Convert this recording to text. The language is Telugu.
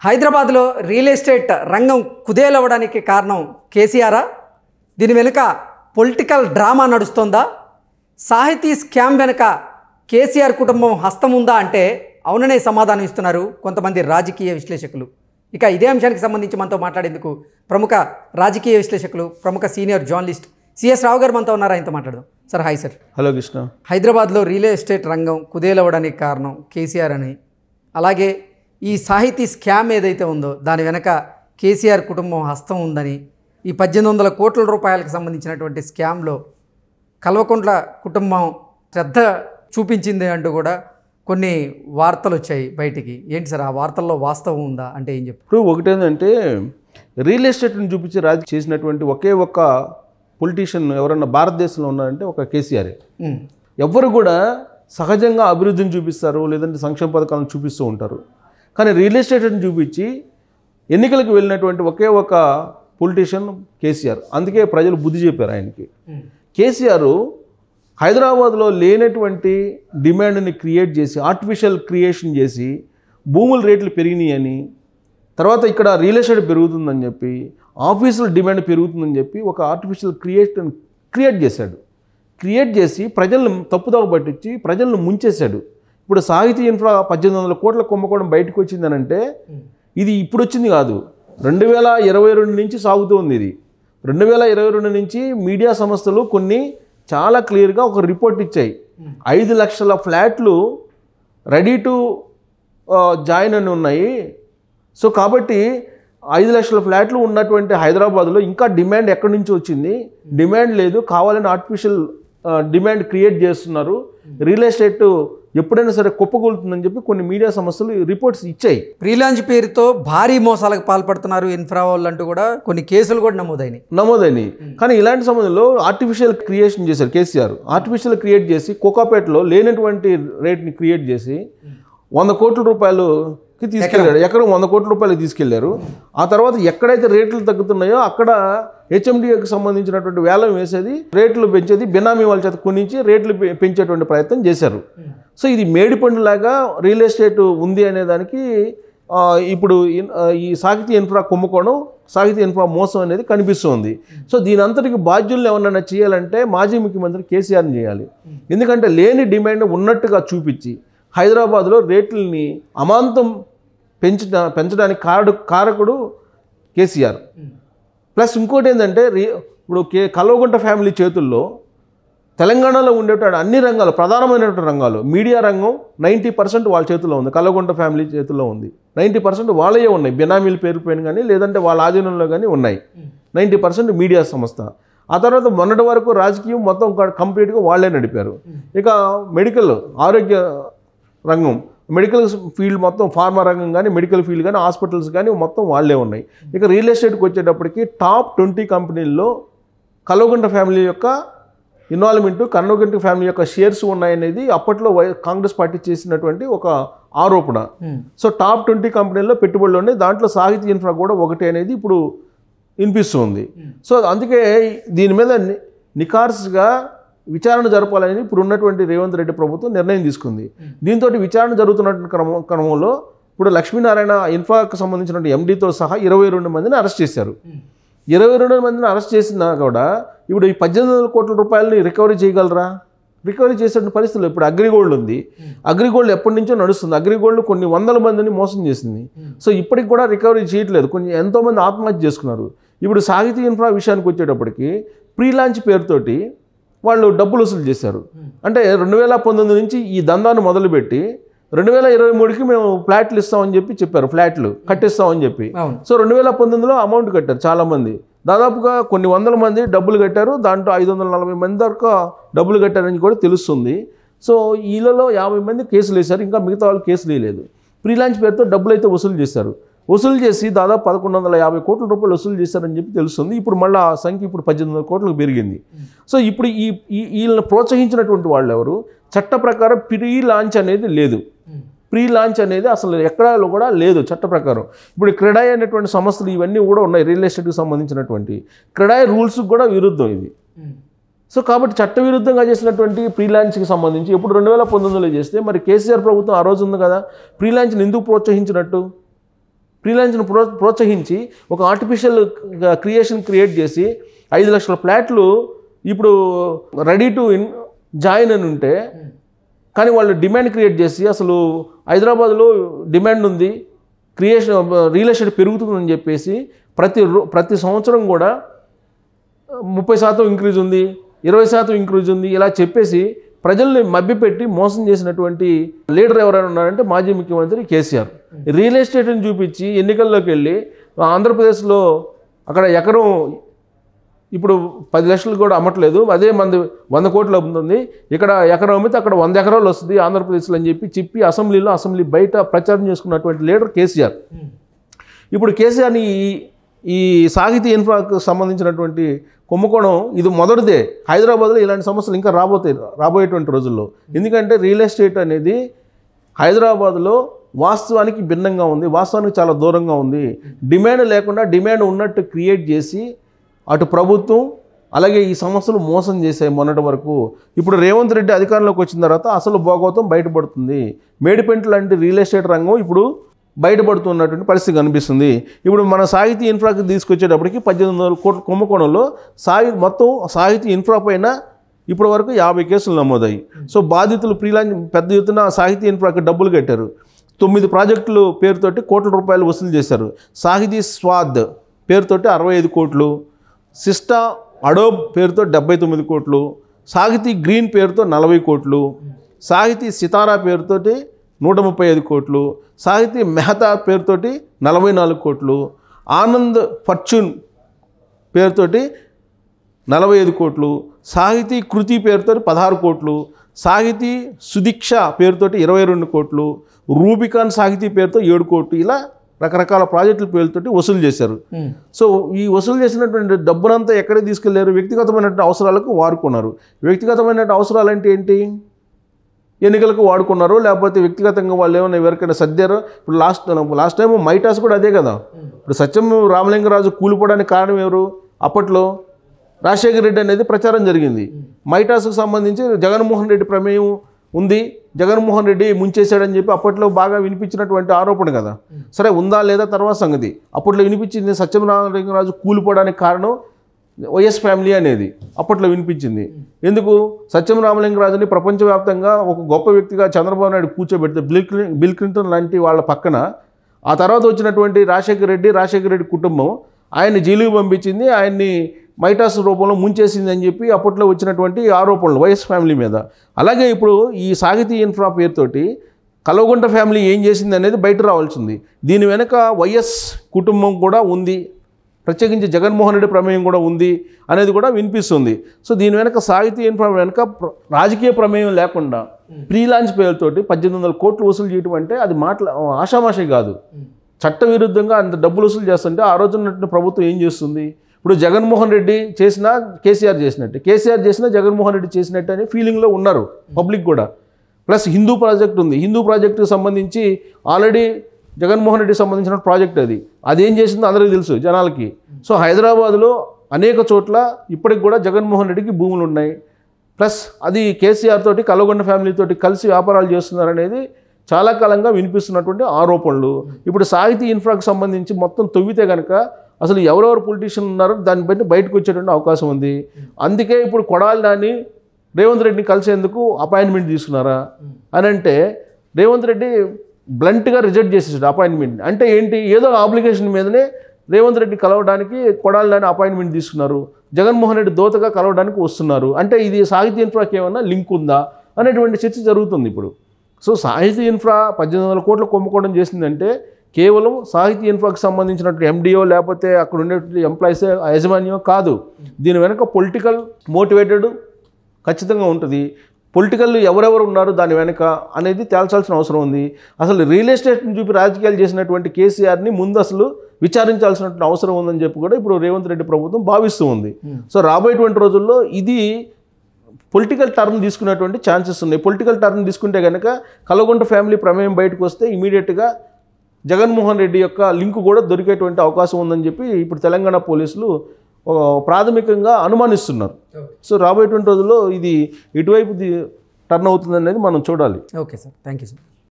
హైదరాబాద్లో రియల్ ఎస్టేట్ రంగం కుదేలవడానికి కారణం కేసీఆరా? దీని వెనుక పొలిటికల్ డ్రామా నడుస్తోందా? సాహితీ స్కామ్ వెనుక కేసీఆర్ కుటుంబం హస్తం ఉందా అంటే అవుననే సమాధానం ఇస్తున్నారు కొంతమంది రాజకీయ విశ్లేషకులు. ఇక ఇదే అంశానికి సంబంధించి మనతో మాట్లాడేందుకు ప్రముఖ రాజకీయ విశ్లేషకులు, ప్రముఖ సీనియర్ జర్నలిస్ట్ సిఎస్ రావు గారు మనతో ఉన్నారు. ఆయనతో మాట్లాడదాం. Sir hi sir. Hello Krishna. హైదరాబాద్లో రియల్ ఎస్టేట్ రంగం కుదేలవడానికి కారణం కేసీఆర్ అని, అలాగే ఈ సాహితీ స్కామ్ ఏదైతే ఉందో దాని వెనక కేసీఆర్ కుటుంబం హస్తం ఉందని, ఈ 1800 కోట్ల రూపాయలకు సంబంధించినటువంటి స్కామ్లో కల్వకుంట్ల కుటుంబం శ్రద్ధ చూపించింది అంటూ కూడా కొన్ని వార్తలు వచ్చాయి బయటికి. ఏంటి సార్ ఆ వార్తల్లో వాస్తవం ఉందా అంటే ఏం చెప్తారు? ఇప్పుడు ఒకటేంటంటే రియల్ ఎస్టేట్ని చూపించి రాజకీయ చేసినటువంటి ఒకే ఒక్క పొలిటీషియన్ ఎవరన్నా భారతదేశంలో ఉన్నారంటే ఒక కేసీఆరే. ఎవ్వరు కూడా సహజంగా అభివృద్ధిని చూపిస్తారు, లేదంటే సంక్షేమ పథకాలను చూపిస్తూ ఉంటారు. కానీ రియల్ ఎస్టేట్ని చూపించి ఎన్నికలకు వెళ్ళినటువంటి ఒకే ఒక పొలిటీషియన్ కేసీఆర్. అందుకే ప్రజలు బుద్ధి చెప్పారు ఆయనకి. కేసీఆర్ హైదరాబాద్లో లేనటువంటి డిమాండ్ని క్రియేట్ చేసి, ఆర్టిఫిషియల్ క్రియేషన్ చేసి, భూముల రేట్లు పెరిగినాయని, తర్వాత ఇక్కడ రియల్ ఎస్టేట్ పెరుగుతుందని చెప్పి, ఆఫీసుల డిమాండ్ పెరుగుతుందని చెప్పి ఒక ఆర్టిఫిషియల్ క్రియేట్ చేశాడు. క్రియేట్ చేసి ప్రజలను తప్పుదోవ పట్టించి ప్రజలను ముంచేశాడు. ఇప్పుడు సాహితీ ఇన్ఫ్రా 1800 కోట్ల కుంభకోణం బయటకు వచ్చిందనంటే ఇది ఇప్పుడు వచ్చింది కాదు, 2022 నుంచి సాగుతూ ఉంది. ఇది 2022 నుంచి మీడియా సంస్థలు కొన్ని చాలా క్లియర్గా ఒక రిపోర్ట్ ఇచ్చాయి. 5 లక్షల ఫ్లాట్లు రెడీ టు జాయిన్ అని ఉన్నాయి. సో కాబట్టి 5 లక్షల ఫ్లాట్లు ఉన్నటువంటి హైదరాబాద్లో ఇంకా డిమాండ్ ఎక్కడి నుంచి వచ్చింది? డిమాండ్ లేదు, కావాలని ఆర్టిఫిషియల్ డిమాండ్ క్రియేట్ చేస్తున్నారు. రియల్ ఎస్టేట్ ఎప్పుడైనా సరే కుప్పకూలుతుందని చెప్పి కొన్ని మీడియా సంస్థలు రిపోర్ట్స్ ఇచ్చాయి. ప్రీలాంచ్ పేరుతో భారీ మోసాలకు పాల్పడుతున్నారు ఇన్ఫ్రా వాళ్ళు అంటూ కూడా కొన్ని కేసులు కూడా నమోదైనాయి. కానీ ఇలాంటి సమయంలో ఆర్టిఫిషియల్ క్రియేషన్ చేశారు కేసీఆర్. ఆర్టిఫిషియల్ క్రియేట్ చేసి కోకాపేటలో లేనటువంటి రేట్ని క్రియేట్ చేసి 100 కోట్ల రూపాయలుకి తీసుకెళ్లారు. ఎకరం 100 కోట్ల రూపాయలు తీసుకెళ్లారు. ఆ తర్వాత ఎక్కడైతే రేట్లు తగ్గుతున్నాయో అక్కడ హెచ్ఎండిఏకి సంబంధించినటువంటి వేలం వేసేది, రేట్లు పెంచేది, బినామీ వాళ్ళ చేత కొనించి రేట్లు పెంచేటువంటి ప్రయత్నం చేశారు. సో ఇది మేడిపండులాగా రియల్ ఎస్టేట్ ఉంది అనే దానికి ఇప్పుడు ఈ సాహితీ ఇన్ఫ్రా కుంభకోణం, సాహితీ ఇన్ఫ్రా మోసం అనేది కనిపిస్తుంది. సో దీని అంతటికి బాధ్యులను ఎవరన్నా చేయాలంటే మాజీ ముఖ్యమంత్రి కేసీఆర్ని చేయాలి. ఎందుకంటే లేని డిమాండ్ ఉన్నట్టుగా చూపించి హైదరాబాద్లో రేట్లని అమాంతం పెంచడానికి కారకుడు కేసీఆర్. ప్లస్ ఇంకోటి ఏంటంటే ఇప్పుడు కల్వకుంట్ల ఫ్యామిలీ చేతుల్లో తెలంగాణలో ఉండేటువంటి అన్ని రంగాలు, ప్రధానమైనటువంటి రంగాలు, మీడియా రంగం 90% వాళ్ళ చేతుల్లో ఉంది. కల్వకుంట్ల ఫ్యామిలీ చేతుల్లో ఉంది. 90% వాళ్ళే ఉన్నాయి. బినామీల పేరు పైన కానీ లేదంటే వాళ్ళ ఆధీనంలో కానీ ఉన్నాయి. 90% మీడియా సంస్థ. ఆ తర్వాత మొన్నటి వరకు రాజకీయం మొత్తం కంప్లీట్గా వాళ్ళే నడిపారు. ఇక మెడికల్, ఆరోగ్య రంగం, మెడికల్ ఫీల్డ్ మొత్తం, ఫార్మా రంగం కానీ, మెడికల్ ఫీల్డ్ కానీ, హాస్పిటల్స్ కానీ మొత్తం వాళ్ళే ఉన్నాయి. ఇక రియల్ ఎస్టేట్కి వచ్చేటప్పటికి టాప్ 20 కంపెనీల్లో కల్వకుంట్ల ఫ్యామిలీ యొక్క ఇన్వాల్వ్మెంట్, కల్వకుంట్ల ఫ్యామిలీ యొక్క షేర్స్ ఉన్నాయనేది అప్పట్లో కాంగ్రెస్ పార్టీ చేసినటువంటి ఒక ఆరోపణ. సో టాప్ 20 కంపెనీల్లో పెట్టుబడులు ఉన్నాయి. దాంట్లో సాహితీ ఇన్ఫ్రా కూడా ఒకటి అనేది ఇప్పుడు వినిపిస్తుంది. సో అందుకే దీని మీద నిఖార్సుగా విచారణ జరపాలని ఇప్పుడు ఉన్నటువంటి రేవంత్ రెడ్డి ప్రభుత్వం నిర్ణయం తీసుకుంది. దీంతో విచారణ జరుగుతున్న క్రమంలో ఇప్పుడు లక్ష్మీనారాయణ ఇన్ఫ్రాకు సంబంధించిన ఎండీతో సహా 22 మందిని అరెస్ట్ చేశారు. 22 మందిని అరెస్ట్ చేసినా కూడా ఇప్పుడు ఈ 1800 కోట్ల రూపాయలని రికవరీ చేయగలరా? రికవరీ చేసే పరిస్థితులు. ఇప్పుడు అగ్రిగోల్డ్ ఉంది. అగ్రిగోల్డ్ ఎప్పటి నుంచో నడుస్తుంది. అగ్రిగోల్డ్ కొన్ని 100 మందిని మోసం చేసింది. సో ఇప్పటికి కూడా రికవరీ చేయట్లేదు. ఎంతోమంది ఆత్మహత్య చేసుకున్నారు. ఇప్పుడు సాహితీ ఇన్ఫ్రా విషయానికి వచ్చేటప్పటికి ప్రీ లాంచ్ పేరుతోటి వాళ్ళు డబ్బులు వసూలు చేశారు. అంటే 2019 నుంచి ఈ దందాన్ని మొదలుపెట్టి 2023కి మేము ఫ్లాట్లు ఇస్తామని చెప్పారు. ఫ్లాట్లు కట్టిస్తామని చెప్పి. సో 2019లో అమౌంట్ కట్టారు చాలామంది. దాదాపుగా కొన్ని 100 మంది డబ్బులు కట్టారు. దాంట్లో 540 మంది దాకా డబ్బులు కట్టారని కూడా తెలుస్తుంది. సో వీళ్ళలో 50 మంది కేసులు వేశారు. ఇంకా మిగతా వాళ్ళు కేసులు వేయలేదు. ప్రీ లాంచ్ పేరుతో డబ్బులు అయితే వసూలు చేశారు. వసూలు చేసి దాదాపు 1150 కోట్ల రూపాయలు వసూలు చేశారని చెప్పి తెలుస్తుంది. ఇప్పుడు మళ్ళీ ఆ సంఖ్య ఇప్పుడు 1800 కోట్లకు పెరిగింది. సో ఇప్పుడు వీళ్ళని ప్రోత్సహించినటువంటి వాళ్ళు ఎవరు? చట్ట ప్రకారం ప్రీ లాంచ్ అనేది లేదు. ప్రీ లాంచ్ అనేది అసలు ఎక్కడాలో కూడా లేదు చట్ట ప్రకారం. ఇప్పుడు క్రెడాయ్ అనేటువంటి సంస్థలు ఇవన్నీ కూడా ఉన్నాయి రియల్ ఎస్టేట్కి సంబంధించినటువంటి. క్రెడాయ్ రూల్స్కి కూడా విరుద్ధం ఇది. సో కాబట్టి చట్టవిరుద్ధంగా చేసినటువంటి ప్రీ లాంచ్కి సంబంధించి ఎప్పుడు 2019లో చేస్తే మరి కేసీఆర్ ప్రభుత్వం ఆ రోజు ఉంది కదా, ప్రీ లాంచ్ని ఎందుకు ప్రోత్సహించినట్టు? ఫ్రీలాన్స్ను ప్రోత్సహించి ఒక ఆర్టిఫిషియల్ క్రియేషన్ క్రియేట్ చేసి 5 లక్షల ఫ్లాట్లు ఇప్పుడు రెడీ టు జాయిన్ అని ఉంటే, కానీ వాళ్ళు డిమాండ్ క్రియేట్ చేసి అసలు హైదరాబాద్లో డిమాండ్ ఉంది, రియల్ ఎస్టేట్ పెరుగుతుందని చెప్పేసి ప్రతి సంవత్సరం కూడా 30% ఇంక్రీజ్ ఉంది, 20% ఇంక్రీజ్ ఉంది, ఇలా చెప్పేసి ప్రజల్ని మభ్యపెట్టి మోసం చేసినటువంటి లీడర్ ఎవరైనా ఉన్నారంటే మాజీ ముఖ్యమంత్రి కేసీఆర్. రియల్ ఎస్టేట్ని చూపించి ఎన్నికల్లోకి వెళ్ళి ఆంధ్రప్రదేశ్లో అక్కడ ఎకరం ఇప్పుడు 10 లక్షలు కూడా అమ్మట్లేదు, అదే మంది 100 కోట్లు అమ్ముతుంది, ఇక్కడ ఎకరం అమ్మితే అక్కడ 100 ఎకరాలు వస్తుంది ఆంధ్రప్రదేశ్లో అని చెప్పి అసెంబ్లీ బయట ప్రచారం చేసుకున్నటువంటి లీడర్ కేసీఆర్. ఇప్పుడు కేసీఆర్ని ఈ సాహితీ ఇన్ఫ్రాకు సంబంధించినటువంటి కుంభకోణం ఇది మొదటిదే. హైదరాబాద్లో ఇలాంటి సమస్యలు ఇంకా రాబోయేటువంటి రోజుల్లో. ఎందుకంటే రియల్ ఎస్టేట్ అనేది హైదరాబాద్లో వాస్తవానికి భిన్నంగా ఉంది, వాస్తవానికి చాలా దూరంగా ఉంది. డిమాండ్ లేకుండా డిమాండ్ ఉన్నట్టు క్రియేట్ చేసి అటు ప్రభుత్వం అలాగే ఈ సమస్యలు మోసం చేశాయి మొన్నటి వరకు. ఇప్పుడు రేవంత్ రెడ్డి అధికారంలోకి వచ్చిన తర్వాత అసలు భోగవతం బయటపడుతుంది. మేడిపెంట్ లాంటి రియల్ ఎస్టేట్ రంగం ఇప్పుడు బయటపడుతున్నటువంటి పరిస్థితి కనిపిస్తుంది. ఇప్పుడు మన సాహితీ ఇన్ఫ్రాకి తీసుకొచ్చేటప్పటికి 1800 కోట్ల కుంభకోణంలో మొత్తం సాహితీ ఇన్ఫ్రా పైన ఇప్పటి వరకు 50 కేసులు నమోదాయి. సో బాధితులు ఫ్రీలాన్స్ పెద్ద ఎత్తున సాహితీ ఇన్ఫ్రాకి డబ్బులు కట్టారు. 9 ప్రాజెక్టులు పేరుతోటి కోట్ల రూపాయలు వసూలు చేశారు. సాహితీ స్వాద్ పేరుతోటి 65 కోట్లు, సిస్టా అడోబ్ పేరుతో 79 కోట్లు, సాహితీ గ్రీన్ పేరుతో 40 కోట్లు, సాహితీ సితారా పేరుతోటి 135 కోట్లు, సాహితీ మెహతా పేరుతోటి 44 కోట్లు, ఆనంద్ ఫర్చ్యూన్ పేరుతోటి 45 కోట్లు, సాహితీ కృతి పేరుతో 16 కోట్లు, సాహితీ సుదీక్ష పేరుతోటి 22 కోట్లు, రూబికాన్ సాహితీ పేరుతో 7 కోట్లు, ఇలా రకరకాల ప్రాజెక్టుల పేరుతోటి వసూలు చేశారు. సో ఈ వసూలు చేసినటువంటి డబ్బునంతా ఎక్కడికి తీసుకెళ్లారు? వ్యక్తిగతమైనటువంటి అవసరాలకు వాడుకున్నారు. వ్యక్తిగతమైన అవసరాలు అంటే ఏంటి? ఎన్నికలకు వాడుకున్నారు, లేకపోతే వ్యక్తిగతంగా వాళ్ళు ఏమైనా ఎవరికైనా సర్దారో. ఇప్పుడు లాస్ట్ టైం మైటాస్ కూడా అదే కదా. ఇప్పుడు సత్యం రామలింగరాజు కూలిపోవడానికి కారణం ఎవరు? అప్పట్లో రాజశేఖర రెడ్డి అనేది ప్రచారం జరిగింది. మైటాస్కు సంబంధించి జగన్మోహన్ రెడ్డి ప్రమేయం ఉంది, జగన్మోహన్ రెడ్డి ముంచేశాడని చెప్పి అప్పట్లో బాగా వినిపించినటువంటి ఆరోపణ కదా. సరే, ఉందా లేదా తర్వాత సంగతి. అప్పట్లో వినిపించింది సత్యం రామలింగరాజు కూలిపోవడానికి కారణం వైఎస్ ఫ్యామిలీ అనేది అప్పట్లో వినిపించింది. ఎందుకు? సత్యం రామలింగరాజుని ప్రపంచవ్యాప్తంగా ఒక గొప్ప వ్యక్తిగా చంద్రబాబు నాయుడు కూర్చోబెడితే బిల్ క్లింటన్ లాంటి వాళ్ళ పక్కన ఆ తర్వాత వచ్చినటువంటి రాజశేఖర రెడ్డి కుటుంబం ఆయన్ని జైలుకు పంపించింది, ఆయన్ని మైటాస్ రూపంలో ముంచేసింది అని చెప్పి అప్పట్లో వచ్చినటువంటి ఆరోపణలు వైఎస్ ఫ్యామిలీ మీద. అలాగే ఇప్పుడు ఈ సాహితీ ఇన్ఫ్రా పేరుతోటి కల్వకుంట్ల ఫ్యామిలీ ఏం చేసింది అనేది బయట రావాల్సింది. దీని వెనక వైఎస్ కుటుంబం కూడా ఉంది, ప్రత్యేకించి జగన్మోహన్ రెడ్డి ప్రమేయం కూడా ఉంది అనేది కూడా వినిపిస్తుంది. సో దీని వెనక సాహితీ ఇన్ఫ్రా వెనక రాజకీయ ప్రమేయం లేకుండా ఫ్రీలాన్స్ పేరుతోటి 1800 కోట్లు వసూలు చేయడం అంటే అది ఆషామాషి కాదు. చట్టవిరుద్ధంగా అంత డబ్బులు వసూలు చేస్తుంటే ఆ రోజున ప్రభుత్వం ఏం చేస్తుంది? ఇప్పుడు జగన్మోహన్ రెడ్డి చేసినా కేసీఆర్ చేసినట్టే, కేసీఆర్ చేసినా జగన్మోహన్ రెడ్డి చేసినట్టు అనే ఫీలింగ్లో ఉన్నారు పబ్లిక్ కూడా. ప్లస్ హిందూ ప్రాజెక్ట్ ఉంది, హిందూ ప్రాజెక్టుకు సంబంధించి ఆల్రెడీ జగన్మోహన్ రెడ్డికి సంబంధించిన ప్రాజెక్ట్ అది ఏం చేసిందో అందరికీ తెలుసు జనాలకి. సో హైదరాబాద్లో అనేక చోట్ల ఇప్పటికి కూడా జగన్మోహన్ రెడ్డికి భూములు ఉన్నాయి. ప్లస్ అది కేసీఆర్ తోటి కల్వకుంట్ల ఫ్యామిలీతోటి కలిసి వ్యాపారాలు చేస్తున్నారనేది చాలా కాలంగా వినిపిస్తున్నటువంటి ఆరోపణలు. ఇప్పుడు సాహితీ ఇన్ఫ్రాకు సంబంధించి మొత్తం తవ్వితే కనుక అసలు ఎవరెవరు పొలిటీషియన్ ఉన్నారో దాన్ని బట్టి బయటకు వచ్చేటువంటి అవకాశం ఉంది. అందుకే ఇప్పుడు కొడాలి నాని రేవంత్ రెడ్డిని కలిసేందుకు అపాయింట్మెంట్ తీసుకున్నారా అని అంటే రేవంత్ రెడ్డి బ్లంట్గా రిజెక్ట్ చేసేసాడు అపాయింట్మెంట్. అంటే ఏంటి? ఏదో అప్లికేషన్ మీదనే రేవంత్ రెడ్డి కలవడానికి కొడాలి నాని అపాయింట్మెంట్ తీసుకున్నారు, జగన్మోహన్ రెడ్డి దోతగా కలవడానికి వస్తున్నారు. అంటే ఇది సాహితీ ఇన్ఫ్రాకి ఏమన్నా లింక్ ఉందా అనేటువంటి చర్చ జరుగుతుంది ఇప్పుడు. సో సాహితీ ఇన్ఫ్రా 1800 కోట్ల కుంభకోణం చేసిందంటే కేవలం సాహితీ ఇన్ఫ్రాకి సంబంధించినటువంటి ఎండిఓ లేకపోతే అక్కడ ఉండేటువంటి ఎంప్లాయీసే యాజమాన్యం కాదు. దీని వెనక పొలిటికల్ మోటివేటెడ్ ఖచ్చితంగా ఉంటుంది. పొలిటికల్ ఎవరెవరు ఉన్నారు దాని వెనక అనేది తేల్చాల్సిన అవసరం ఉంది. అసలు రియల్ ఎస్టేట్ని చూపి రాజకీయాలు చేసినటువంటి కేసీఆర్ని ముందు అసలు విచారించాల్సినటువంటి అవసరం ఉందని చెప్పి కూడా ఇప్పుడు రేవంత్ రెడ్డి ప్రభుత్వం భావిస్తూ ఉంది. సో రాబోయేటువంటి రోజుల్లో ఇది పొలిటికల్ టర్న్ తీసుకునేటువంటి ఛాన్సెస్ ఉన్నాయి. పొలిటికల్ టర్న్ తీసుకుంటే కనుక కల్వకుంట్ల ఫ్యామిలీ ప్రమేయం బయటకు వస్తే ఇమీడియట్గా జగన్మోహన్ రెడ్డి యొక్క లింక్ కూడా దొరికేటువంటి అవకాశం ఉందని చెప్పి ఇప్పుడు తెలంగాణ పోలీసులు ప్రాథమికంగా అనుమానిస్తున్నారు. సో రాబోయేటువంటి రోజుల్లో ఇది ఎటువైపు టర్న్ అవుతుంది అనేది మనం చూడాలి. Okay sir, thank you sir.